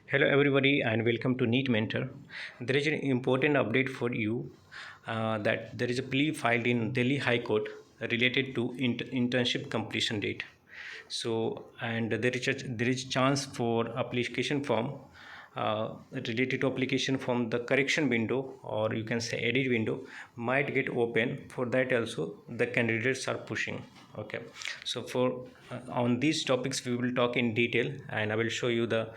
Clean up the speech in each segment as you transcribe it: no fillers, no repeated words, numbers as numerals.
Hello everybody and welcome to Neat Mentor. There is an important update for you that there is a plea filed in Delhi High Court related to internship completion date. So and there is chance for application form related to application from the correction window, or you can say edit window, might get open. For that also the candidates are pushing. Okay, so for on these topics we will talk in detail, and I will show you the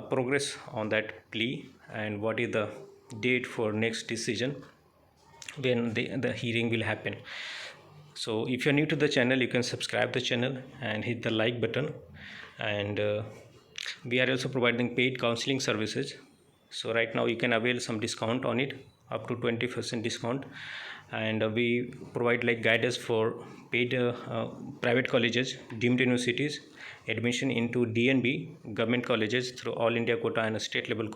progress on that plea and what is the date for next decision when the hearing will happen. So if you're new to the channel, you can subscribe the channel and hit the like button. And we are also providing paid counseling services. So right now you can avail some discount on it, up to 20% discount. And we provide like guidance for paid private colleges, deemed universities, admission into DNB government colleges through all India quota and state level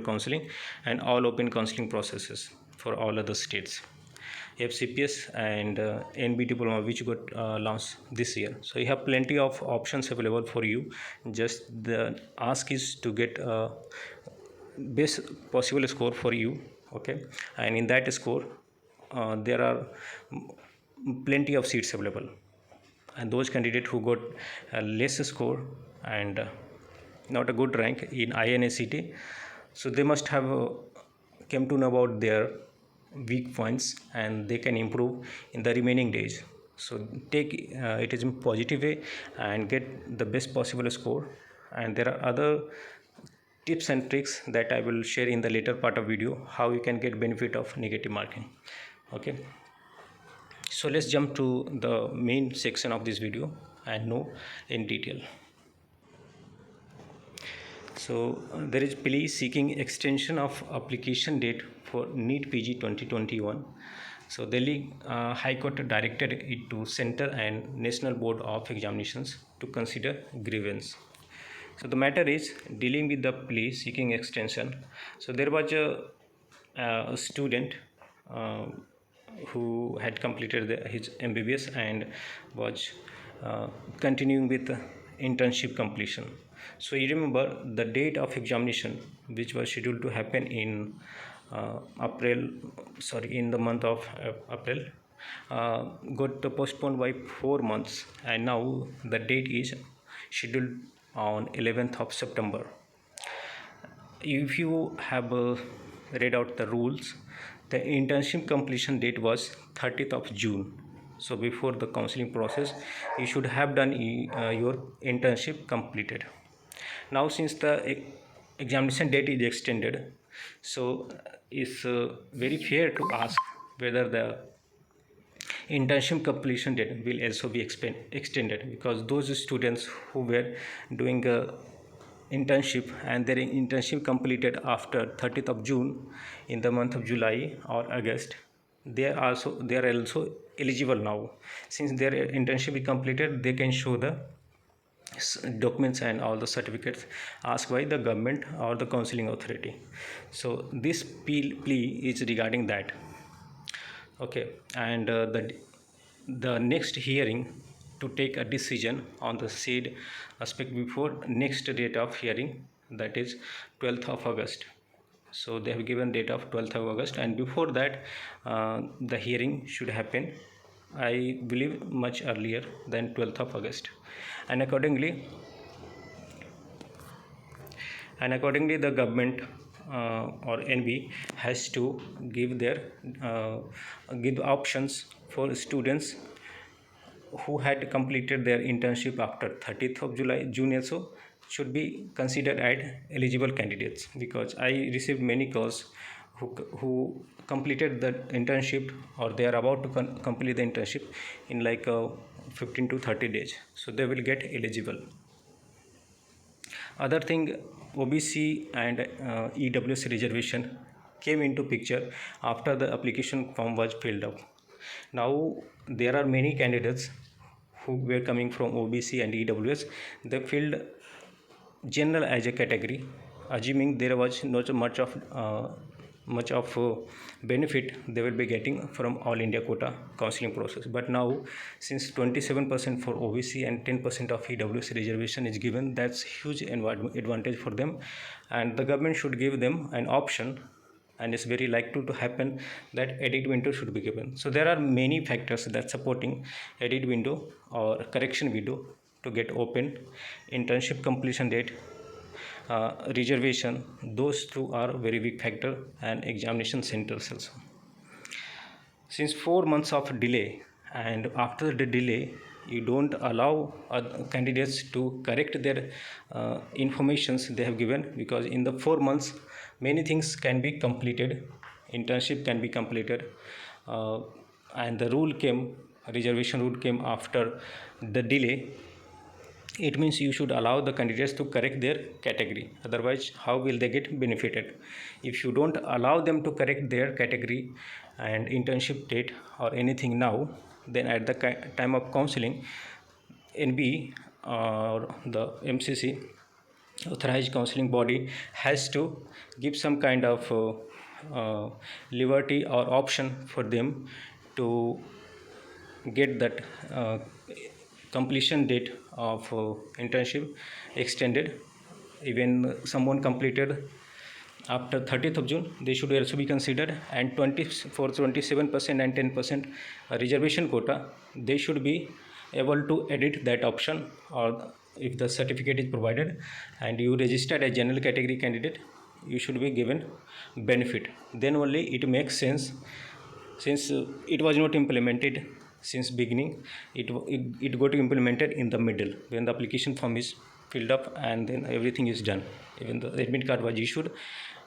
counseling, and all open counseling processes for all other states. FCPS and NB diploma, which got launched this year. So you have plenty of options available for you. Just the ask is to get best possible score for you. Okay, and in that score there are plenty of seats available, and those candidates who got a less score and not a good rank in INACT, so they must have came to know about their weak points and they can improve in the remaining days. So take it is in positive way and get the best possible score. And there are other tips and tricks that I will share in the later part of video, how you can get benefit of negative marking. Okay, so let's jump to the main section of this video and know in detail. So there is plea seeking extension of application date for NEET PG 2021. So Delhi High Court directed it to Center and National Board of Examinations to consider grievance. So the matter is dealing with the plea seeking extension. So there was a student who had completed his MBBS and was continuing with internship completion. So you remember the date of examination, which was scheduled to happen in in the month of April, got postponed by 4 months, and now the date is scheduled on 11th of September. If you have read out the rules, the internship completion date was 30th of June. So before the counseling process, you should have done your internship completed. Now since the examination date is extended, so it's very fair to ask whether the internship completion date will also be extended, because those students who were doing a internship and their internship completed after 30th of June in the month of July or August, they are also eligible now. Since their internship is completed, they can show the documents and all the certificates asked by the government or the counseling authority. So this plea is regarding that. Okay, and the next hearing to take a decision on the said aspect before next date of hearing, that is 12th of August. So they have given date of 12th of August, and before that the hearing should happen, I believe, much earlier than 12th of August. And accordingly the government or NB has to give options for students who had completed their internship after 30th of June also should be considered as eligible candidates, because I received many calls who completed the internship, or they are about to complete the internship in like 15 to 30 days, so they will get eligible. Other thing, OBC and EWS reservation came into picture after the application form was filled up. Now there are many candidates who were coming from OBC and EWS. They filled general as a category, assuming there was not much of much of benefit they will be getting from all India quota counseling process. But now, since 27% for OBC and 10% of EWS reservation is given, that's huge advantage for them, and the government should give them an option, and it's very likely to happen that edit window should be given. So there are many factors that supporting edit window or correction window to get open. Internship completion date, reservation, those two are very big factor, and examination centers also. Since 4 months of delay, and after the delay you don't allow candidates to correct their informations they have given, because in the 4 months many things can be completed, internship can be completed, and the reservation rule came after the delay. It means you should allow the candidates to correct their category, otherwise how will they get benefited? If you don't allow them to correct their category and internship date or anything now, then at the time of counseling, NB or the MCC, authorized counseling body, has to give some kind of liberty or option for them to get that completion date of internship extended. Even someone completed after 30th of June, they should also be considered, and 27% and 10% reservation quota, they should be able to edit that option, or if the certificate is provided and you registered as general category candidate, you should be given benefit. Then only it makes sense. Since it was not implemented since beginning, it got implemented in the middle when the application form is filled up and then everything is done, even the admit card was issued,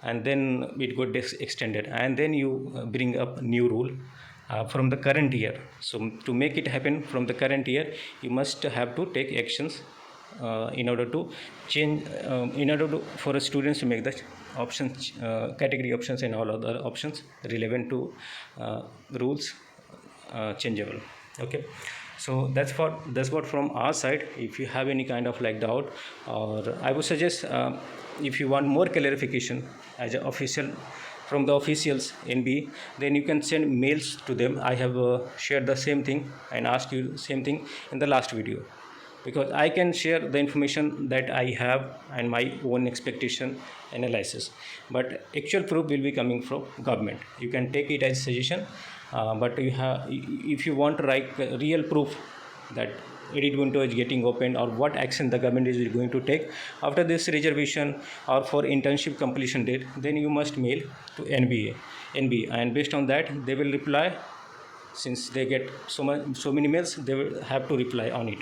and then it got extended, and then you bring up new rule from the current year. So to make it happen from the current year, you must have to take actions in order to change, for students to make the options, category options and all other options relevant to rules changeable. Okay, so that's what from our side. If you have any kind of like doubt, or I would suggest if you want more clarification as an official from the officials NB, then you can send mails to them. I have shared the same thing and asked you same thing in the last video, because I can share the information that I have and my own expectation analysis, but actual proof will be coming from government. You can take it as suggestion, but if you want like real proof that edit window is getting opened, or what action the government is going to take after this reservation or for internship completion date, then you must mail to NB, and based on that they will reply. Since they get so many mails, they will have to reply on it.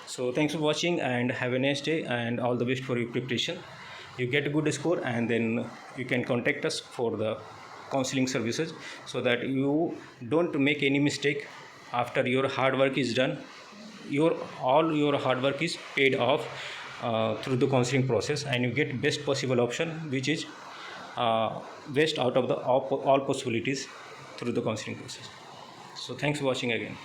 So thanks for watching and have a nice day, and all the best for your preparation. You get a good score, and then you can contact us for the counseling services, so that you don't make any mistake after your hard work is done. All your hard work is paid off through the counseling process, and you get best possible option, which is best out of the all possibilities through the counseling process. So thanks for watching again.